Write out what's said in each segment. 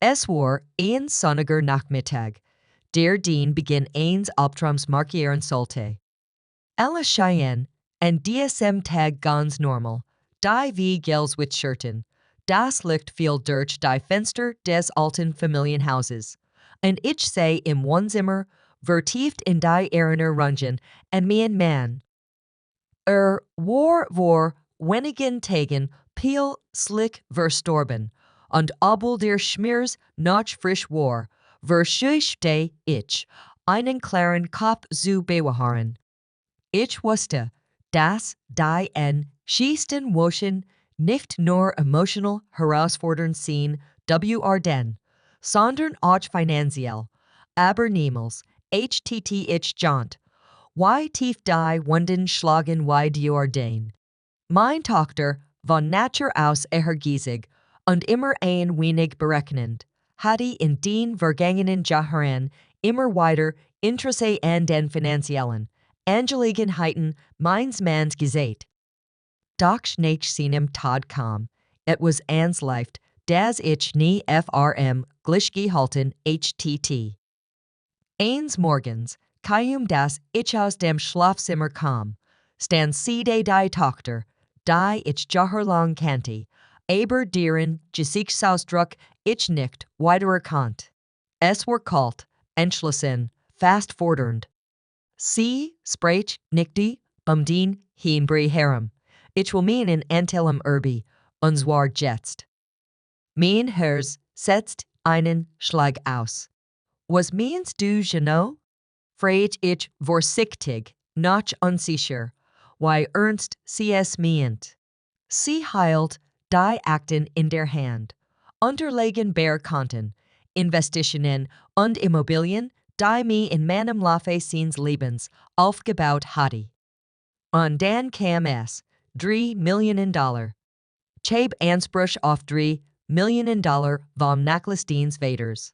Es war ein sonniger Nachmittag. Der Dean begin eins Albtraums markieren sollte. Alle Cheyenne and DSM Tag ganz normal. Die wie Gels with Schurten. Das Licht viel durch die Fenster des alten Familienhauses. Und ich sei im Wohnzimmer, vertieft in die Erinner Rungen, and mein Mann. War vor wenigen Tagen peel slick verstorben, und obwohl der Schmiers noch frisch war, verscheuchte ich einen klaren Kopf zu bewahren. Ich wusste, dass die schiesten Wochen nicht nur emotional herausfordernd sind, den, sondern auch finanziell, aber niemals, ich jant. Wie tief die Wunden schlagen wie die Mein Tochter von Natur aus ehrgeizig und immer ein wenig berechnend, hatte in den vergangenen Jahren immer weiter Interesse an den finanziellen Angelegenheiten meines Manns gesät. Doch nach seinem Tod kam, was ans Licht, das ich nie gleich gehalten htt. Eines Morgens, das ich aus dem Schlafzimmer kam, stand sie die Tochter, die ich jahrelang kannte, aber deren Gesichtsausdruck ich nicht wiedererkannt. Es war kalt, entschlossen, fast fordernd. Sie sprach nicht den Hinbrei herum. Ich will meinen Antelm Erbi, uns war jetzt. Mein Herz setzt einen Schlag aus. Was meinst du genau? Fragt ich vorsichtig, noch unsicher, wie ernst sie es meint. Sie hielt die Akten in der Hand, unterlegen Konten, Investitionen und Immobilien, die mir in meinem Laufe seines Lebens aufgebaut hatte. Und dann kam es, $3 Millionen. Ich habe Anspruch auf $3 Millionen vom Nachlass des Vaters.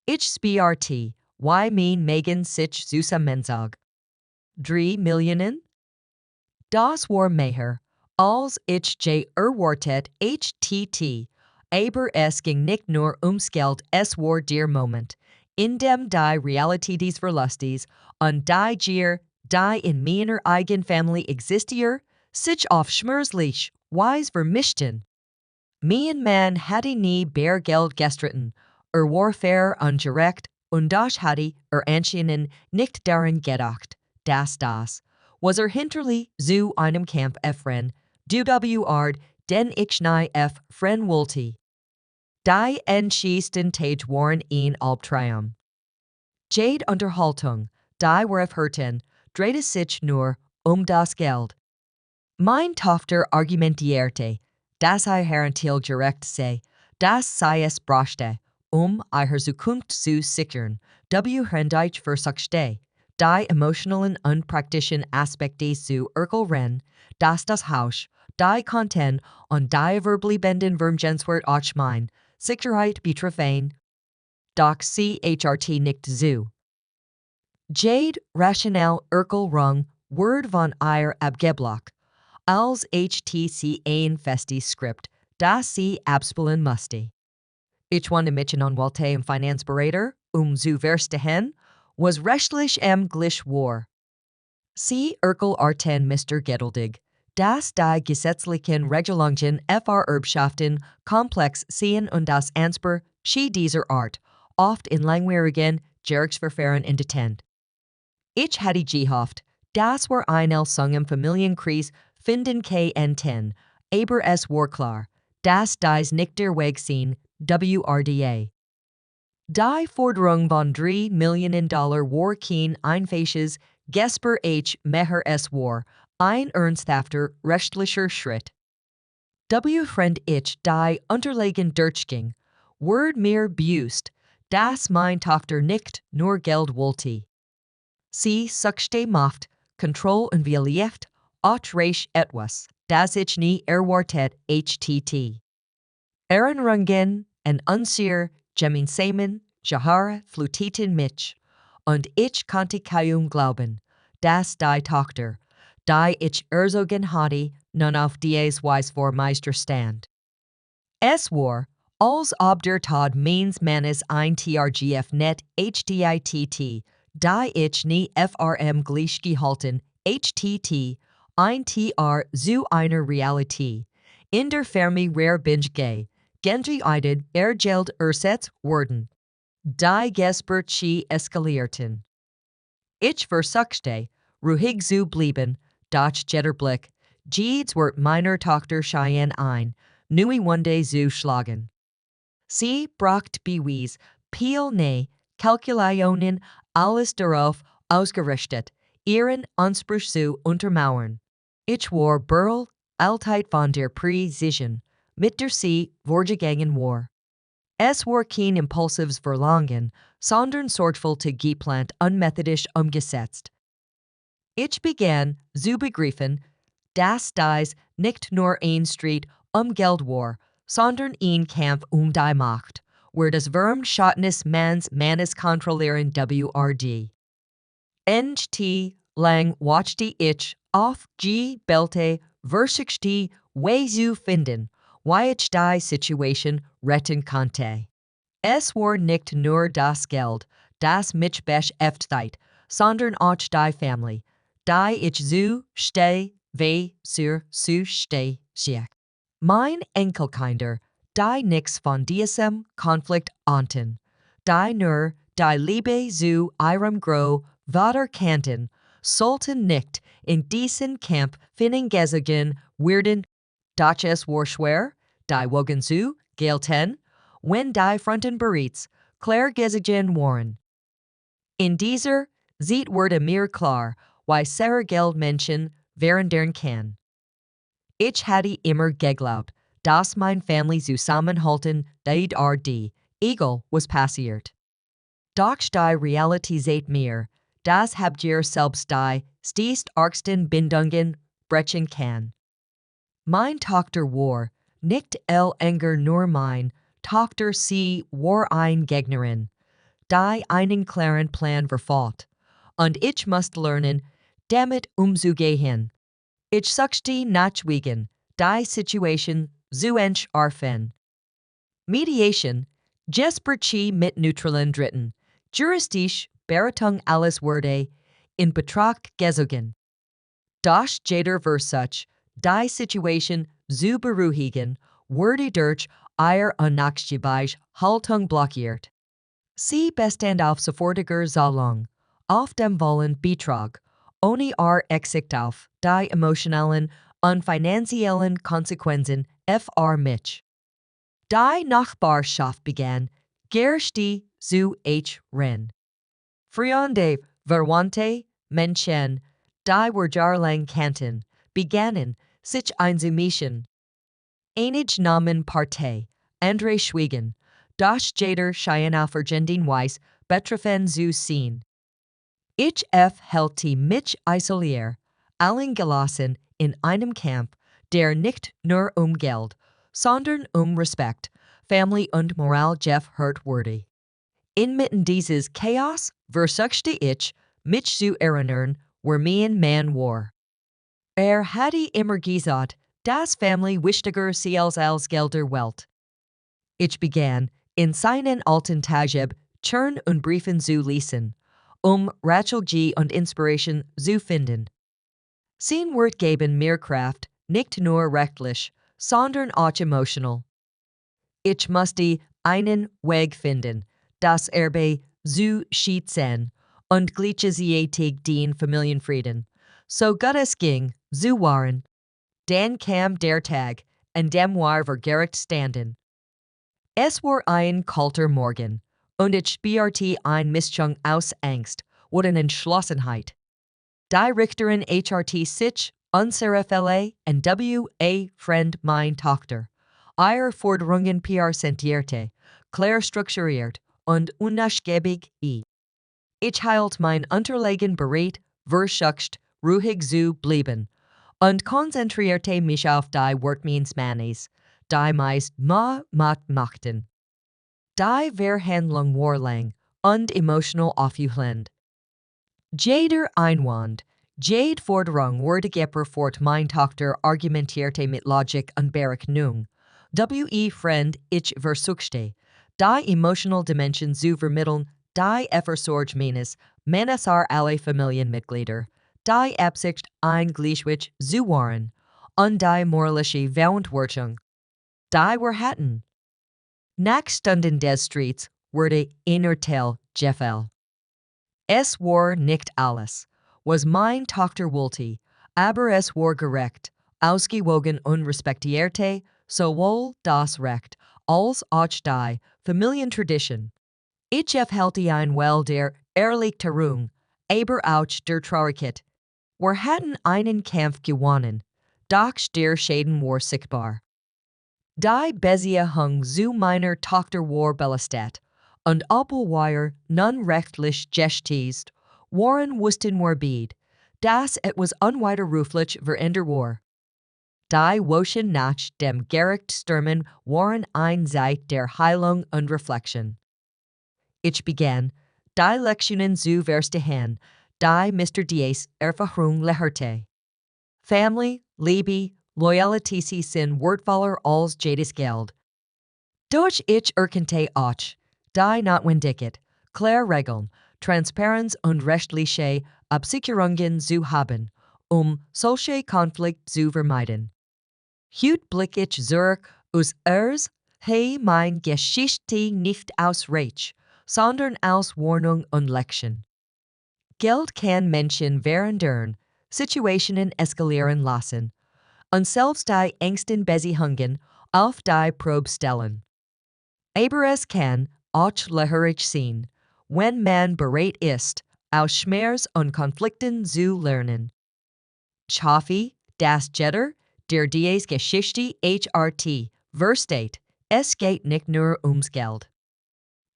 Ich spürte, wie mein Magen sich zusammenzog. $3 Millionen? Das war mehr, als ich erwartet htt, aber es ging nicht nur ums Geld, es war der Moment, in dem die Realität des Verlustes und die Gier, die in meiner eigenen Familie existiert, sich auf schmerzlich Weise vermischten. Mein Mann hatte nie Geld gestritten, war fair und direkt, und doch hatte anscheinend nicht daran gedacht, dass das, was hinterlich zu einem Kampf DWR, den ich nie friend wollte. Die entschießten Tage waren ein Albtraum. Jede Unterhaltung, die wir hörten, drehte sich nur das Geld. Mein Tochter argumentierte, dass Herrentil direkt sei, dass sei es brachte, ihre Zukunft zu sichern, hrendeich versuchte, die emotionalen und praktischen Aspekte zu erklären, dass das Haus, die Konten und die verbleibenden Vermögenswert auch mein Sicherheit betreffen. Doch sie hrt nicht zu. Jade rationell Erklärung Word von ihr abgeblock, als HTC ein festes Skript, das sie abspielen musste. Ich wandte mich an Walte im Finanzberater, zu verstehen, was rechtlich gleich war. Sie erklärten Mr. Geduldig, dass die gesetzlichen Regelungen Erbschaften komplex seien und das Ansper dieser Art oft in langwierigen Gerichtsverfahren endet. Ich hatte gehofft, dass wir eine im Familienkreis finden könnten, aber es war klar, dass dies nicht der Weg sein WRDA. Die Forderung von $3 Millionen war kein einfaches Gesper mehr es war ein ernsthafter rechtlicher Schritt. Friend ich die unterlegen durchging, ward mir bewusst, dass mein Tochter nicht nur Geld wollte. Sie suchte Macht, Kontrolle und vielleicht auch Reich etwas, das ich nie erwartet htt. Erinnerungen und unsicher gemeinsamen Jahre fluteten mich, und ich konnte kaum glauben, dass die Tochter, die ich erzogen hatte, nun auf diese Weise vor Meister stand. Es war, Als ob der Tod meines Mannes ein TRGF net HDITT, die ich nie FRM gleich gehalten, HTT, ein TR zu einer Realität. In der Fermi rare binge gay, gengeeidet ergeld ersetzt worden. Die Gesper chi eskalierten. Ich versuchte, ruhig zu bleiben, doch jeder Blick, Jeeds wird meiner Tochter Cheyenne ein, nui Wunde zu schlagen. Sie bracht Beweis, Peel ne, Kalkulationen, alles darauf ausgerichtet, ihren Anspruch zu untermauern. Ich war Burl, Altheit von der Präzision, mit der sie vorgegangen war. Es war kein impulsives Verlangen, sondern sorgfältig geplant unmethodisch umgesetzt. Ich begann zu begreifen, dass dies nicht nur ein Streit Geld war, sondern ein Kampf die Macht, where das Wurmschottenes Mannes kontrollieren WRD. NT lang watchte ich auf G Belte versuchte zu finden, wie ich die Situation retten konnte. Es war nicht nur das Geld, das mich beschäftigt, sondern auch die Familie, die ich zu steh. Mein Enkelkinder, die nix von diesem Konflikt ahnten, die nur die Liebe zu ihrem Vater kannten, sollten nicht in diesen Kampf hineingezogen werden, doch es war schwer, die Wogen zu gelten, wenn die Fronten bereits klar gezogen waren. In dieser Zeit wurde mir klar, wie sehr Geld Menschen verändern kann. Ich hatte immer geglaubt, dass mein Family zusammenhalten die egal was passiert. Doch die Realität mir, das habt ihr selbst die argsten Bindungen brechen kann. Mein Tochter war nicht enger nur mein Tochter, sie war ein Gegnerin, die einen klaren Plan verfolgt, und ich musste lernen, damit umzugehen. Ich suchte nachwegen, die Situation zu entschärfen. Mediation, Jesperchi mit neutralen Dritten, juristisch Beratung alles wurde in Betracht gezogen. Doch jeder Versuch, die Situation zu beruhigen, wurde durch unnachgiebige Haltung blockiert. Sie bestand auf sofortiger Zahlung, auf dem vollen Betrag, ohne Rücksicht auf die emotionalen und finanziellen Konsequenzen mich. Die Nachbarschaft begann, Gersti zu ren. Freunde, Verwandte, Menschen, die wir jahrelang kannten, begannen, sich einzumischen. Einige nahmen Partei, andere schwiegen, doch jeder schien auf Weiss betroffen zu sein. Ich hält mich isoliert, allen gelassen in einem Kampf, der nicht nur Geld, sondern Respekt, Family und Moral hört wurde. Inmitten dieses Chaos versuchte ich, mich zu erinnern, wer mein Mann war. Hatte immer gesagt, dass Family wichtiger sei als Gelder Welt. Ich begann, in seinen alten Tagebuch Churn und Briefen zu lesen, Ratschläge und Inspiration zu finden. Sein Wort geben mir Kraft, nicht nur rechtlich, sondern auch emotional. Ich musste einen Weg finden, das Erbe zu schützen und gleichzeitig den Familienfrieden, so gut es ging, zu wahren. Dann kam der Tag, an dem wir gerecht standen. Es war ein kalter Morgen, und ich spürte eine Mischung aus Angst und Entschlossenheit. Die Richterin HRT sich, unsere Fälle, und Freund mein Tochter. Ihre Forderungen sentierte, klar strukturiert und unnachgiebig. Ich hielt mein Unterlegen bereit, versucht, ruhig zu bleiben, und konzentrierte mich auf die Wortmeans Mannes, die meist machten. Die Verhandlung war lang und emotional aufwühlend. Jeder Einwand, jede Forderung wurde geperfort, mein Tochter argumentierte mit Logik und Berechnung, We Friend, ich versuchte, die emotional Dimension zu vermitteln, die Effersorge meines, Manasar alle Familienmitglieder, die Absicht ein Gleichgewicht zu wahren, und die moralische Verantwortung, die wir hatten. Nach Stunden des Streits wurde Innerteil Jeffel. Es war nicht alles, was mein Tochter wollte, aber es war gerecht, ausgewogen und respektierte sowohl das Recht als auch die Familientradition. Ich halte ein well der Erleichterung, aber auch der Traurigkeit. Wir hatten einen Kampf gewonnen, doch der Schaden war sichtbar. Die Beziehung hung zu meiner Tochter war belastet, und obwohl wir nun rechtlich gestießt, waren wussten wir beide, dass etwas unwiderruflich verändert war. Die Wochen nach dem Gerichtssterben waren eine Zeit der Heilung und Reflexion. Ich begann, die Lektionen zu verstehen, die Mr. Dies Erfahrung lehrte. Family, Liebe, Loyalität sind wertvoller als jedes Geld. Doch ich erkannte auch, die notwendigkeit, klare Regeln, Transparenz und rechtliche Absicherungen zu haben, solche Konflikte zu vermeiden. Heute blick ich zurück aus ihres, mein Geschichte nicht aus Reich, sondern als Warnung und Lektion. Geld kann Menschen verändern, Situationen eskalieren lassen, und selbst die engsten Beziehungen auf die Probe stellen. Aber es kann auch lehrreich sein, wenn man bereit ist, aus Schmerz und Konflikten zu lernen. Ich hoffe, dass jeder, der diese Geschichte hrt, versteht, es geht nicht nur ums Geld.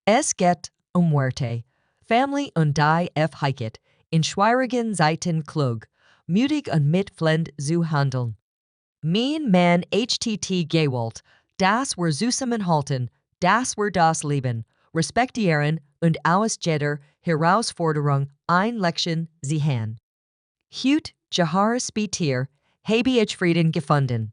Es geht Werte, Family und die Freiheit, in schwierigen Zeiten klug, mutig und mitfühlend zu handeln. Mein Mann HTT gewollt, dass wir zusammenhalten, dass wir das Leben, respektieren und aus jeder Herausforderung eine Lektion sehen. Heute, Jahres später, habe ich Frieden gefunden.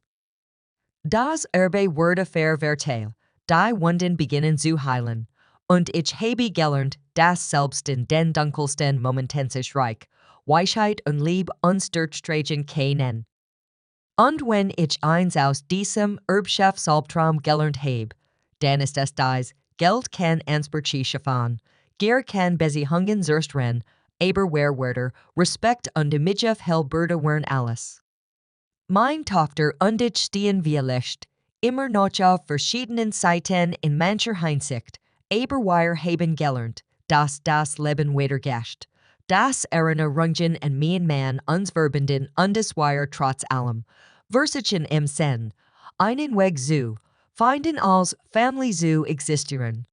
Das Erbe wurde verwertet, die Wunden beginnen zu heilen, und ich habe gelernt, dass selbst in den dunkelsten Momenten sich Reich, Weisheit und Liebe uns durchstreichen können. Und wenn ich eins aus diesem Erbschaftsalbtraum gelernt habe, dann ist es dies, Geld kann Ansprüche schaffen, Gier kann Beziehungen zerstören, aber Werwörter, Respekt und die Mitgift Hellbürde waren alles. Mein Tochter und ich stehen wir Licht, immer noch auf verschiedenen Seiten in mancher Hinsicht, aber wir haben gelernt, dass das Leben weitergeht, dass Erinnerungen an mein Mann uns verbinden und es wir trotz allem, Versachen im Sinn, einen Weg zu finden als Family zu existieren.